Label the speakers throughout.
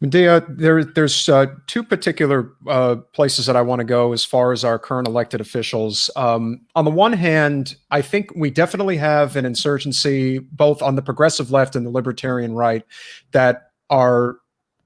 Speaker 1: Medea, there's two particular places that I want to go as far as our current elected officials. On the one hand, I think we definitely have an insurgency, both on the progressive left and the libertarian right, that are,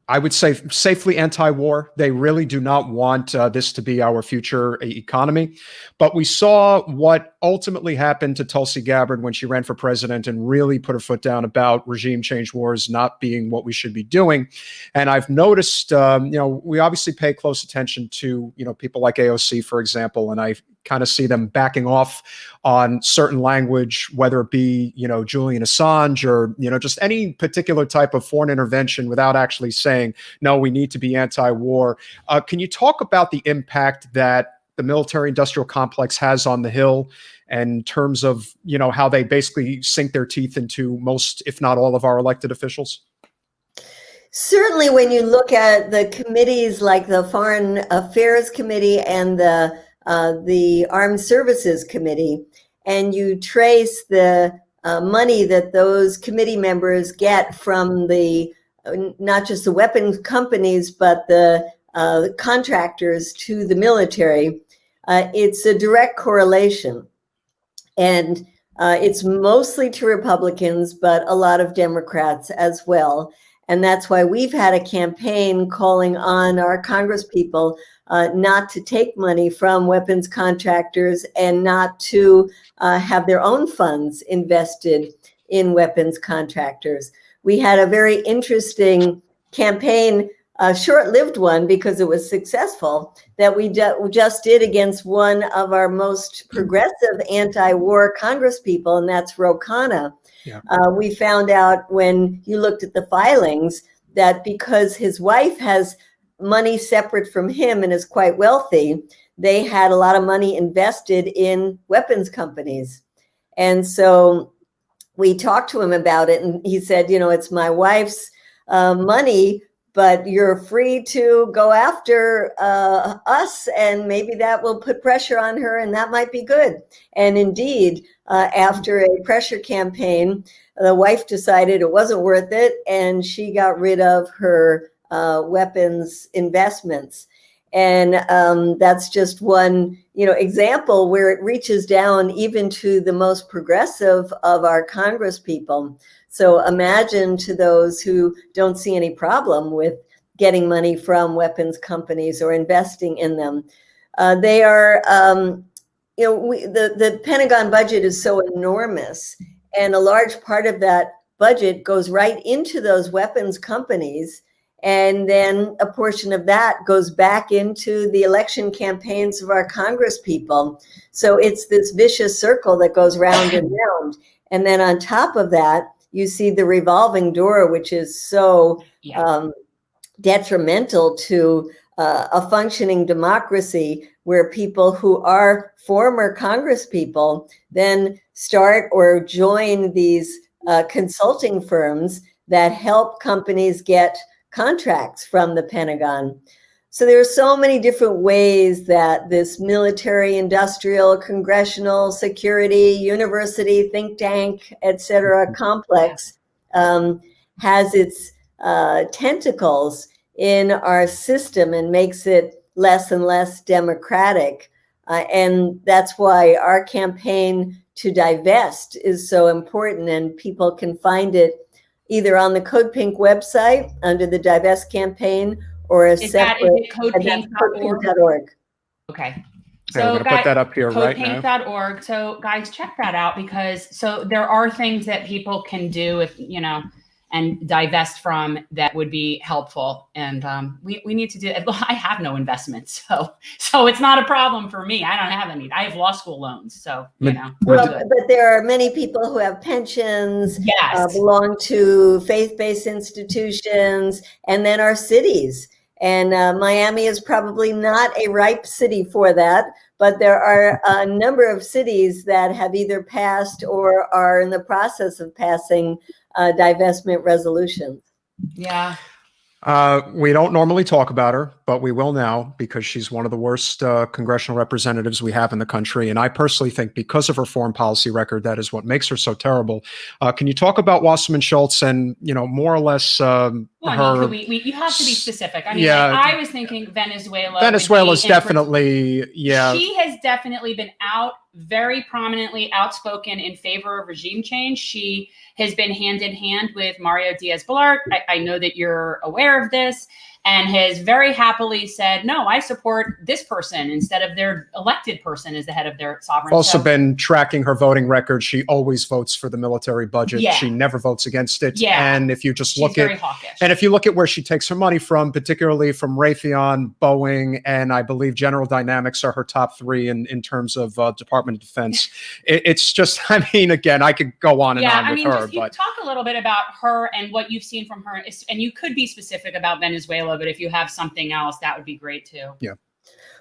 Speaker 1: I would say, safely anti-war. They really do not want this to be our future economy. But we saw what ultimately happened to Tulsi Gabbard when she ran for president and really put her foot down about regime change wars not being what we should be doing. And I've noticed, we obviously pay close attention to, people like AOC, for example, and I kind of see them backing off on certain language, whether it be, Julian Assange or, just any particular type of foreign intervention without actually saying, no, we need to be anti-war. Can you talk about the impact that the military industrial complex has on the Hill in terms of, how they basically sink their teeth into most, if not all, of our elected officials?
Speaker 2: Certainly, when you look at the committees like the Foreign Affairs Committee and the Armed Services Committee, and you trace the money that those committee members get from the not just the weapons companies, but the contractors to the military, it's a direct correlation. And it's mostly to Republicans, but a lot of Democrats as well. And that's why we've had a campaign calling on our congresspeople not to take money from weapons contractors and not to have their own funds invested in weapons contractors. We had a very interesting campaign, a short-lived one because it was successful, that we just did against one of our most progressive anti-war congresspeople, and that's Ro Khanna. Yeah. We found out when you looked at the filings that because his wife has money separate from him and is quite wealthy, they had a lot of money invested in weapons companies. And so we talked to him about it, and he said, it's my wife's money, but you're free to go after us, and maybe that will put pressure on her, and that might be good. And indeed, after a pressure campaign, the wife decided it wasn't worth it, and she got rid of her weapons investments. And that's just one, example where it reaches down even to the most progressive of our congresspeople. So imagine to those who don't see any problem with getting money from weapons companies or investing in them. They are, the Pentagon budget is so enormous, and a large part of that budget goes right into those weapons companies. And then a portion of that goes back into the election campaigns of our congresspeople. So it's this vicious circle that goes round and round. And then on top of that, you see the revolving door, which is so detrimental to a functioning democracy, where people who are former congresspeople then start or join these consulting firms that help companies get contracts from the Pentagon. So there are so many different ways that this military, industrial, congressional, security, university, think tank, et cetera, complex has its tentacles in our system and makes it less and less democratic. And that's why our campaign to divest is so important, and people can find it either on the CODEPINK website under the Divest campaign, or a separate
Speaker 3: codepink.org. Okay.
Speaker 1: So we're going to put that up here right now.
Speaker 3: Codepink.org. So guys, check that out, because there are things that people can do if, and divest from that would be helpful. And we need to do it. I have no investments, so it's not a problem for me. I don't have any. I have law school loans, so
Speaker 2: Well, but there are many people who have pensions,
Speaker 3: yes,
Speaker 2: belong to faith-based institutions, and then our cities. And Miami is probably not a ripe city for that, but there are a number of cities that have either passed or are in the process of passing divestment resolutions.
Speaker 3: Yeah.
Speaker 1: We don't normally talk about her, but we will now, because she's one of the worst congressional representatives we have in the country. And I personally think because of her foreign policy record, that is what makes her so terrible. Can you talk about Wasserman Schultz and, more or less, her.
Speaker 3: You have to be specific. I mean,
Speaker 1: Yeah.
Speaker 3: like, I was thinking Venezuela.
Speaker 1: Venezuela's definitely, yeah.
Speaker 3: She has definitely been very prominently outspoken in favor of regime change. She has been hand in hand with Mario Diaz-Balart. I know that you're aware of this, and has very happily said, no, I support this person instead of their elected person as the head of their sovereign.
Speaker 1: Also been tracking her voting record. She always votes for the military budget.
Speaker 3: Yeah.
Speaker 1: She never votes against it.
Speaker 3: Yeah.
Speaker 1: And if you just
Speaker 3: She's
Speaker 1: look
Speaker 3: very
Speaker 1: at,
Speaker 3: hawkish.
Speaker 1: and if you look at where she takes her money from, particularly from Raytheon, Boeing, and I believe General Dynamics are her top three in terms of Department of Defense. It's just, I mean, again, I could go on and on with her.
Speaker 3: But talk a little bit about her and what you've seen from her. And you could be specific about Venezuela, but if you have something else, that would be great too.
Speaker 1: Yeah.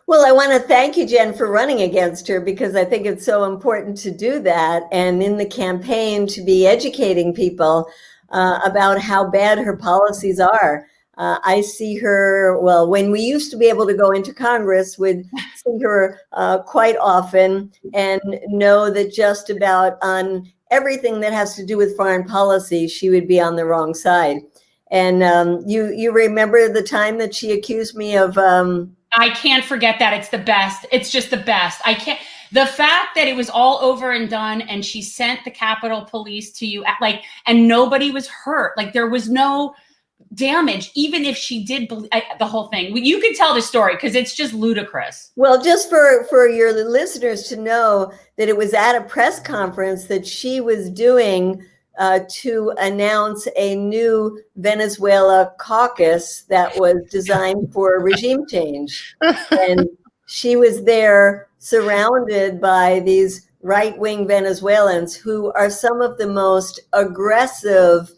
Speaker 2: Well, I want to thank you, Jen, for running against her, because I think it's so important to do that. And in the campaign, to be educating people about how bad her policies are. I see her, well, when we used to be able to go into Congress, would see her quite often and know that just about on everything that has to do with foreign policy, she would be on the wrong side. And you remember the time that she accused me of...
Speaker 3: I can't forget that. It's the best. It's just the best. I can't. The fact that it was all over and done, and she sent the Capitol Police to you, and nobody was hurt. Like, there was no damage, even if she did the whole thing. You could tell the story because it's just ludicrous.
Speaker 2: Well, just for your listeners to know that it was at a press conference that she was doing to announce a new Venezuela caucus that was designed for regime change. And she was there surrounded by these right-wing Venezuelans who are some of the most aggressive,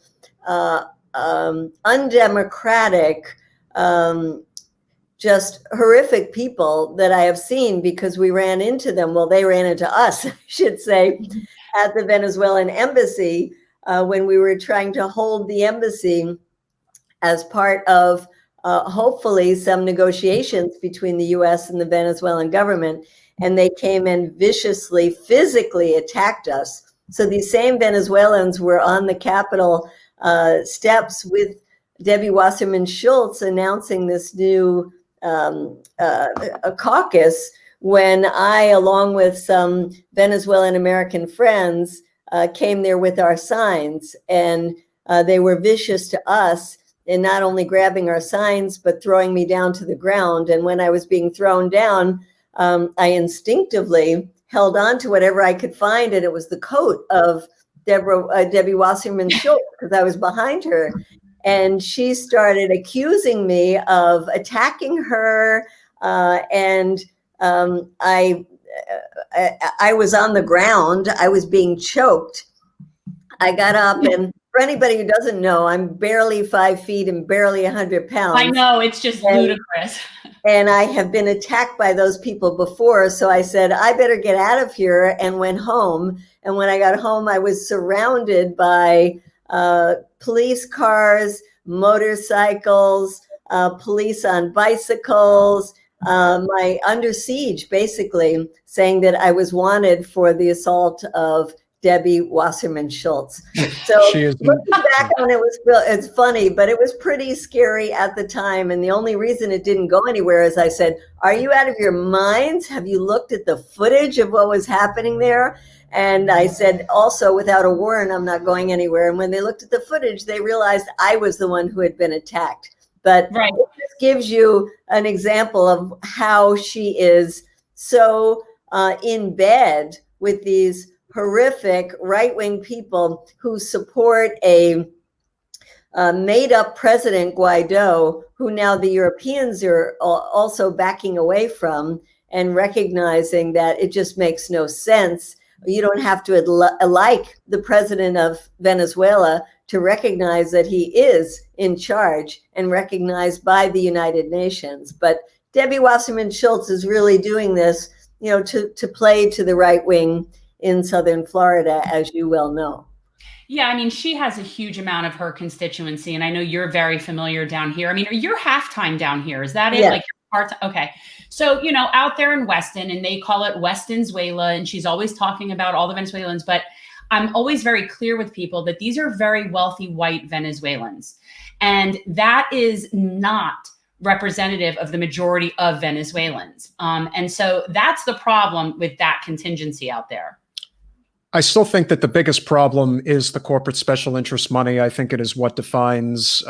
Speaker 2: undemocratic, just horrific people that I have seen, because we ran into them. Well, they ran into us, I should say, at the Venezuelan embassy when we were trying to hold the embassy as part of hopefully some negotiations between the US and the Venezuelan government. And they came and viciously, physically attacked us. So these same Venezuelans were on the Capitol steps with Debbie Wasserman Schultz announcing this new caucus, when I, along with some Venezuelan American friends, came there with our signs, and they were vicious to us, and not only grabbing our signs, but throwing me down to the ground. And when I was being thrown down, I instinctively held on to whatever I could find, and it was the coat of Debbie Wasserman Schultz, because I was behind her. And she started accusing me of attacking her, and I was on the ground. I was being choked. I got up, and for anybody who doesn't know, I'm barely 5 feet and barely 100 pounds.
Speaker 3: I know, it's just ludicrous.
Speaker 2: And I have been attacked by those people before. So I said, I better get out of here, and went home. And when I got home, I was surrounded by police cars, motorcycles, police on bicycles, my under siege, basically saying that I was wanted for the assault of Debbie Wasserman Schultz. So looking back on it, it's funny, but it was pretty scary at the time. And the only reason it didn't go anywhere is I said, are you out of your minds? Have you looked at the footage of what was happening there? And I said, also, without a warrant, I'm not going anywhere. And when they looked at the footage, they realized I was the one who had been attacked. But
Speaker 3: right.
Speaker 2: It gives you an example of how she is so in bed with these horrific right-wing people who support a made-up President Guaido, who now the Europeans are also backing away from, and recognizing that it just makes no sense. You don't have to like the president of Venezuela to recognize that he is in charge and recognized by the United Nations. But Debbie Wasserman Schultz is really doing this, to play to the right wing in Southern Florida, as you well know.
Speaker 3: Yeah, I mean, she has a huge amount of her constituency, and I know you're very familiar down here. I mean, you're half-time down here. Is that it?
Speaker 2: Yeah.
Speaker 3: Like, you're part-time? Okay. So, out there in Weston, and they call it Westonzuela, and she's always talking about all the Venezuelans, but I'm always very clear with people that these are very wealthy white Venezuelans. And that is not representative of the majority of Venezuelans. And so that's the problem with that contingency out there.
Speaker 1: I still think that the biggest problem is the corporate special interest money. I think it is what defines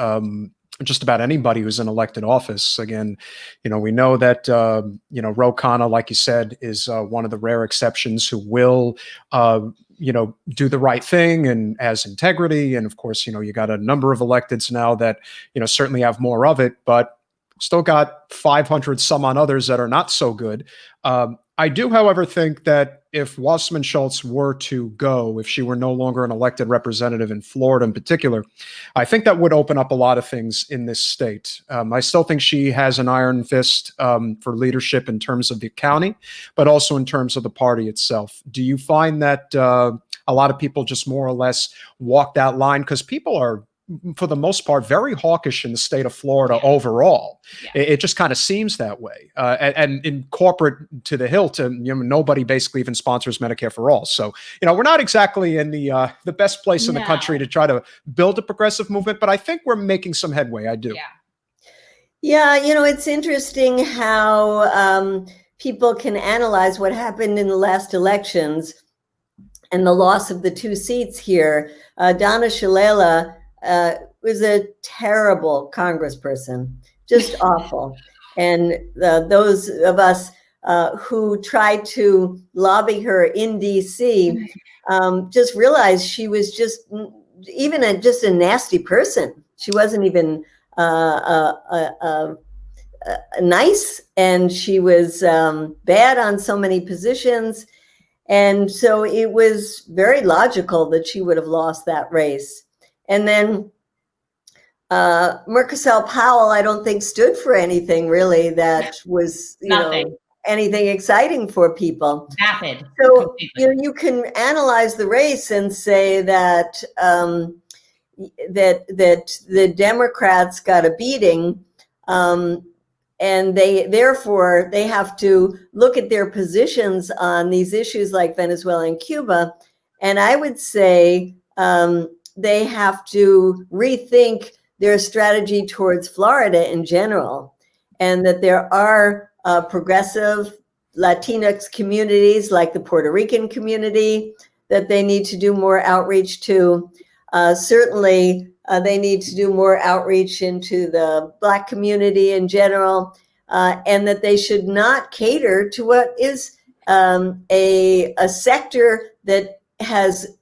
Speaker 1: just about anybody who's in elected office. Again, we know that, Ro Khanna, like you said, is one of the rare exceptions who will, do the right thing and has integrity. And of course, you got a number of electeds now that, certainly have more of it, but still got 500 some on others that are not so good. I do, however, think that if Wasserman Schultz were to go, if she were no longer an elected representative in Florida in particular, I think that would open up a lot of things in this state. I still think she has an iron fist for leadership in terms of the county, but also in terms of the party itself. Do you find that a lot of people just more or less walk that line? Because people are, for the most part, very hawkish in the state of Florida overall. Yeah. It just kind of seems that way. And in corporate to the hilt, nobody basically even sponsors Medicare for all. So, we're not exactly in the best place in the country to try to build a progressive movement, but I think we're making some headway. I do.
Speaker 2: Yeah, it's interesting how people can analyze what happened in the last elections and the loss of the 2 seats here. Donna Shalala was a terrible congressperson, just awful. And those of us who tried to lobby her in DC just realized she was just a nasty person. She wasn't even nice, and she was bad on so many positions. And so it was very logical that she would have lost that race. And then Murkazal Powell, I don't think stood for anything really that was, anything exciting for people.
Speaker 3: Vapid.
Speaker 2: So, you can analyze the race and say that that the Democrats got a beating, and therefore they have to look at their positions on these issues like Venezuela and Cuba. And I would say they have to rethink their strategy towards Florida in general, and that there are progressive Latinx communities like the Puerto Rican community that they need to do more outreach to. Certainly, they need to do more outreach into the Black community in general, and that they should not cater to what is a sector that has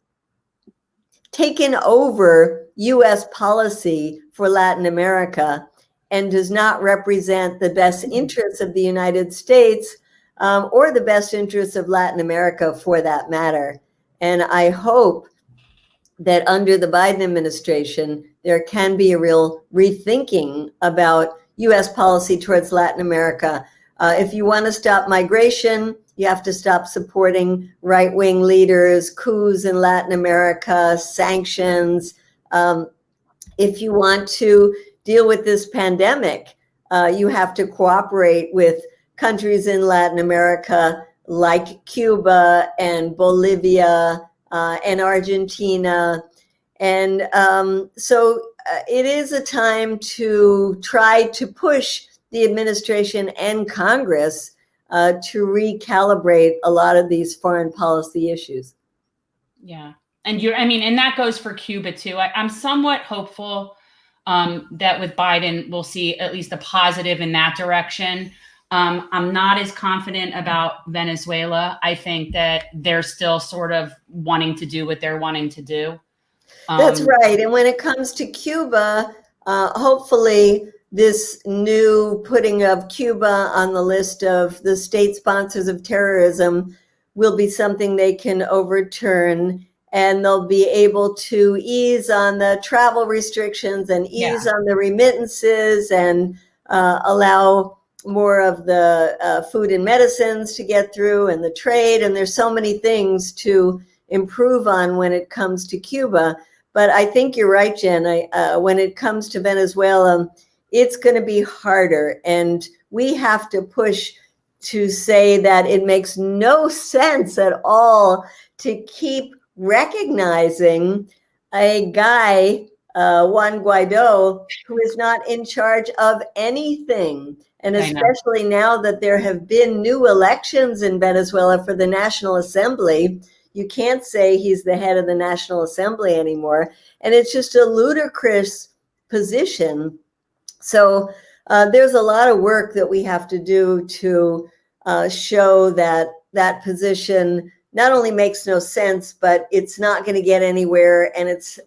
Speaker 2: taken over U.S. policy for Latin America and does not represent the best interests of the United States or the best interests of Latin America for that matter. And I hope that under the Biden administration, there can be a real rethinking about U.S. policy towards Latin America. If you want to stop migration, you have to stop supporting right-wing leaders, coups in Latin America, sanctions. If you want to deal with this pandemic, you have to cooperate with countries in Latin America like Cuba and Bolivia and Argentina. And so it is a time to try to push the administration and Congress to recalibrate a lot of these foreign policy issues.
Speaker 3: Yeah. And and that goes for Cuba too. I'm somewhat hopeful that with Biden, we'll see at least a positive in that direction. I'm not as confident about Venezuela. I think that they're still sort of wanting to do what they're wanting to do.
Speaker 2: That's right. And when it comes to Cuba, hopefully this new putting of Cuba on the list of the state sponsors of terrorism will be something they can overturn, and they'll be able to ease on the travel restrictions and ease on the remittances and allow more of the food and medicines to get through and the trade. And there's so many things to improve on when it comes to Cuba. But I think you're right, Jen. When it comes to Venezuela, it's going to be harder. And we have to push to say that it makes no sense at all to keep recognizing a guy, Juan Guaido, who is not in charge of anything. And especially now that there have been new elections in Venezuela for the National Assembly, you can't say he's the head of the National Assembly anymore. And it's just a ludicrous position. So there's a lot of work that we have to do to show that that position not only makes no sense, but it's not going to get anywhere. And it's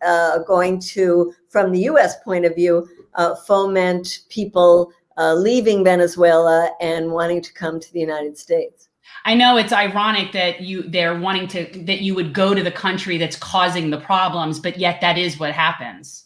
Speaker 2: going to, from the U.S. point of view, foment people leaving Venezuela and wanting to come to the United States.
Speaker 3: I know it's ironic that they're wanting that you would go to the country that's causing the problems, but yet that is what happens.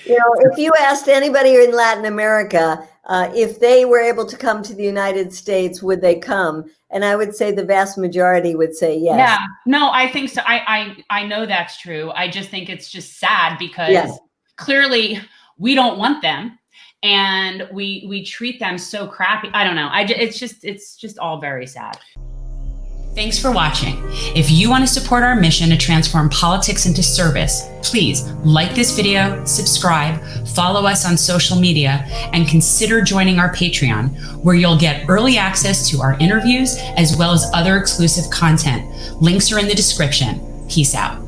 Speaker 2: You know, if you asked anybody in Latin America if they were able to come to the United States, would they come? And I would say the vast majority would say yes.
Speaker 3: Yeah, no, I think so. I know that's true. I just think it's just sad because clearly we don't want them. And we treat them so crappy. I don't know. It's just all very sad. Thanks for watching. If you want to support our mission to transform politics into service, please like this video, subscribe, follow us on social media, and consider joining our Patreon, where you'll get early access to our interviews as well as other exclusive content. Links are in the description. Peace out.